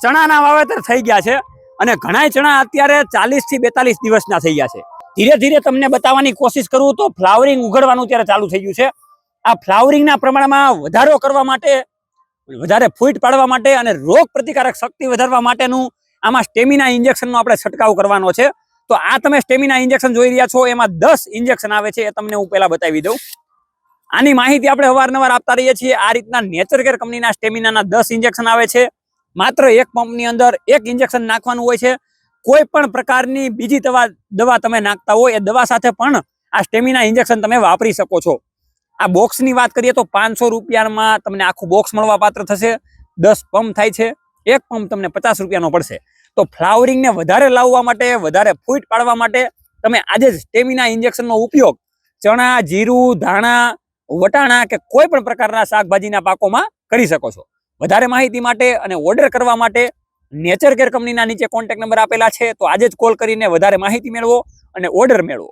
ચણાના વાવેતર થઈ ગયા છે અને ઘણાય ચણા અત્યારે 40 થી 42 દિવસના થઈ ગયા છે. ધીરે ધીરે તમને બતાવવાની કોશિશ કરું તો ફ્લાવરિંગ ઉઘડવાનું ત્યારે ચાલુ થઈ ગયું છે. આ ફ્લાવરિંગના પ્રમાણમાં વધારો કરવા માટે, વધારે ફૂટ પાડવા માટે અને રોગ પ્રતિકારક શક્તિ વધારવા માટેનું આમાં સ્ટેમિના ઇન્જેક્શનનો આપણે છંટકાવ કરવાનો છે. તો આ તમે સ્ટેમિના ઇન્જેક્શન જોઈ રહ્યા છો, એમાં 10 ઇન્જેક્શન આવે છે. એ તમને હું પહેલા બતાવી દઉં. આની માહિતી આપણે અવારનવાર આપતા રહીએ છીએ. આ રીતના નેચરકેર કંપનીના સ્ટેમિનાના 10 ઇન્જેક્શન આવે છે. માત્ર એક પંપની અંદર એક ઇન્જેક્શન નાખવાનું હોય છે. કોઈ પણ પ્રકારની બીજી દવા તમે નાખતા હોય એ દવા સાથે પણ આ સ્ટેમિના ઇન્જેક્શન તમે વાપરી શકો છો. આ બોક્સની વાત કરીએ તો 500 રૂપિયામાં તમને આખું બોક્સ મળવા પાત્ર થશે. 10 પંપ થાય છે. એક પંપ તમને 50 રૂપિયાનો પડશે. તો ફ્લાવરિંગને વધારે લાવવા માટે, વધારે ફૂટ પાડવા માટે તમે આજે જ સ્ટેમિના ઇન્જેક્શનનો ઉપયોગ ચણા, જીરું, ધાણા, વટાણા કે કોઈ પણ પ્રકારના શાકભાજીના પાકોમાં કરી શકો છો. વધારે માહિતી માટે અને ઓર્ડર કરવા માટે નેચરકેર કંપનીના નીચે કોન્ટેક્ટ નંબર આપેલા છે. તો આજે જ કોલ કરીને વધારે માહિતી મેળવો અને ઓર્ડર મેળવો.